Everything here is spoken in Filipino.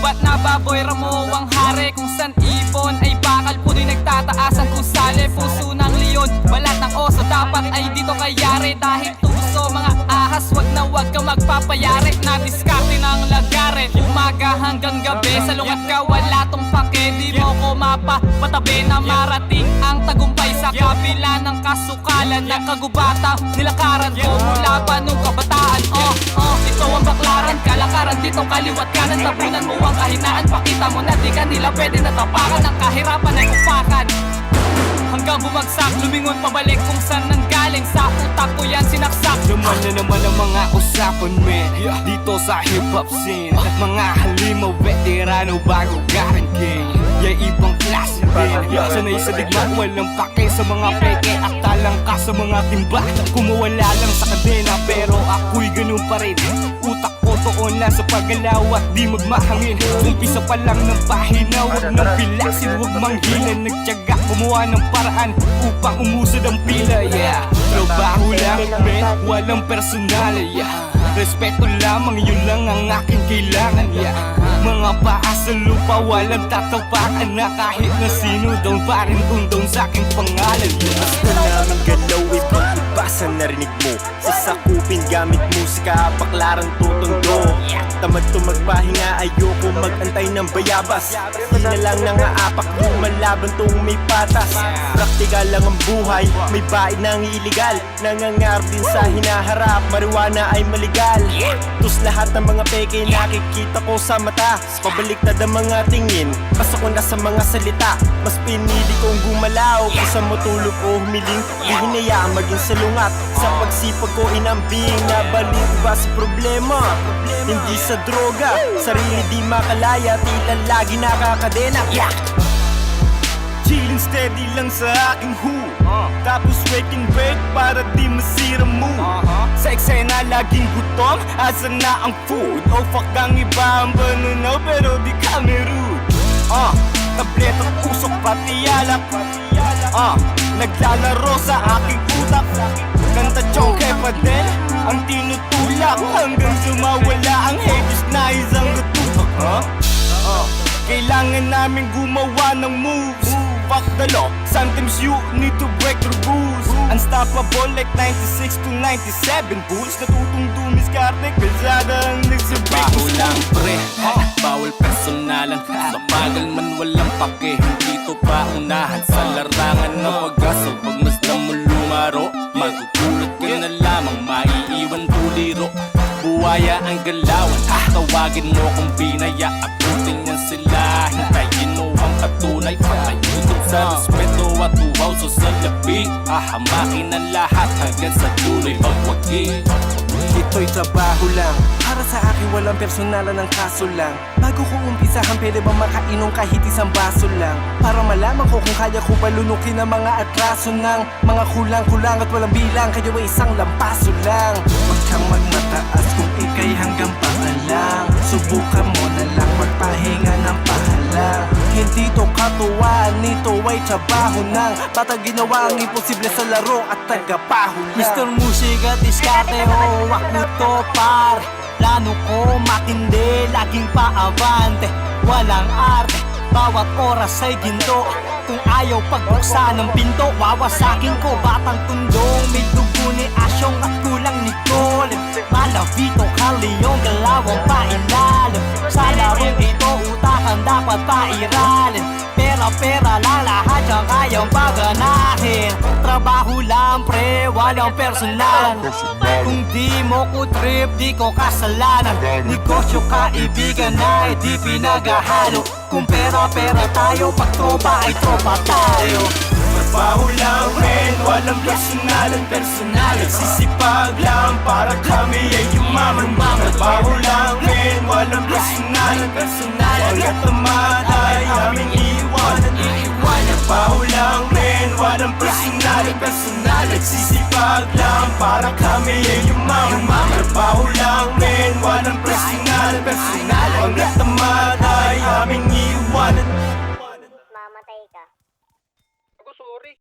gubat na baboy, ramo ang hari. Kung san ibon ay bakal, puno'y nagtataasan kung sali. Puso ng leon, balat ng oso, dapat ay dito kayari. Dahil tuso mga ahas, wag ka magpapayari. Nadiskarte ng lagarin, umaga hanggang gabi. Sa lungat ka wala tong pake, di mo ko mapapatabi na marating ang tagumpay sa kabila ng kasukalan. Nakagubata, nilakaran ko mula pa nung kabataan. Ito ang baklaran, kalakaran dito kaliwat kanan. Tabunan mo ang kahinaan, pakita mo na di ka nila pwede natapakan. Ang kahirapan ay upakan hanggang bumagsak, lumingon pabalik kung saan nanggaling. Sa utak ko yan sinaksak. Naman na naman ang mga usapan, men, dito sa hip-hop scene. Mga halimaw, veterano, bago garanking. Yay, ibang klase din. Sanay sa digma, walang pake sa mga peke. At talang ka sa mga timba. Kumawala lang sa kadena, pero ako'y ganun pa rin. Utak ko toon lang sa paggalaw at di magmahangin. Umpisa pa lang ng pahina, huwag nang pilasin, huwag manghilan. Nagtyaga, gumawa ng paraan upang umusad ang pila. Trabaho lang, men, walang personal. Respeto lamang, yun lang ang aking kailangan. Mga paa sa lupa, walang tatapakan na kahit na sino daw pa rin kundong sa aking pangalan. Basta namin galaw, ibang iba sa narinig mo. Sasakupin gamit musika, baklaran tutundo. Tamad to magpahinga, ayoko magantay ng bayabas. Di na lang nangaapak, lumalaban tong may patas. Praktikal lang ang buhay, may baid ng iligal. Nangangarap din sa hinaharap, marijuana ay maligal. Tus lahat ng mga peke nakikita ko sa mata. Pabaliktad ang mga tingin, basta ko na sa mga salita. Mas pinili kong gumalaw kaysa matulog o humiling. Di hinayaan maging salungat, sa pagsipag ko inambing. Nabalik ba sa problema? Hindi sa droga, sarili di makalaya, tila lagi nakakadena. Chilling steady lang sa aking hood, tapos wake and bake para di masira mood. Sa eksena laging gutom, asa na ang food? O fuck ang iba ang banunaw pero di kami rude. Tabletang usok pati alak, naglalaro sa aking utak. Kanta chonke pa din ang tinutulak, hanggang sumawala ang haters na isang gutupak. Kailangan namin gumawa ng moves. Fuck the law, sometimes you need to break the rules. Unstoppable like 96 to 97 bulls. Natutong dumiskarte, kalsada ang nagsabik. Baho lang pre, bawal personalan. Sa pagal man walang pake, hindi to paunahan. Sa larangan ng pag-asa, pag masdan mo lumaro, magugulat ka na lamang, maiiwan buliro. Buwaya ang galawan, tawagin mo kung binaya. Abutin yan sila, hintayin mo ang patunay. Patayutin sa respeto at uhaw so sa labi. Ahamakin ang lahat hanggang sa tuloy magwagi. Ito'y trabaho lang, para sa akin walang personalan ng kaso lang. Bago ko umpisahan pwede ba makainom kahit isang baso lang, para malaman ko kung kaya ko balunukin ang mga atraso ng mga kulang-kulang at walang bilang. Kayo ay isang lampaso lang. Huwag kang magmataas kung ikay hanggang paa lang. Subukan mo na lang magpahinga ng pahalang. Hindi to katuwaan, nito ay trabaho ng bata ginawa ang imposible sa laro at tagapaho lang. Mr. Musika, diskarte ho, wak mo to par. Plano ko matindi, laging paabante. Walang arte, bawat oras ay ginto. Kung ayaw pagbuksan ng pinto, wawasakin ko. Batang tundong, may dugo ni Asyong at kulang ni Colin. Malavito, Carleon, galawang pailalim. Sa larong ito, utakan dapat pairalin. Pera lang lahat yung kayang paganahin. Trabaho lang pre, walang personalan. Kung di mo ko trip, di ko kasalanan. Negosyo kaibigan na di pinaghahalo. Kung pera tayo, pag tropa ay tropa tayo. Trabaho lang men, walang personalan. Nagsisipag lang para kami ay yumaman. Trabaho lang men, walang personalan. Pagkat tamad ay aming iiwanan. Trabaho lang men, walang personalan. Nagsisipag lang para kami ay yumaman. Trabaho lang men, walang personalan. Pagkat tamad ay aming iiwanan. Mamatay ka. Sorry.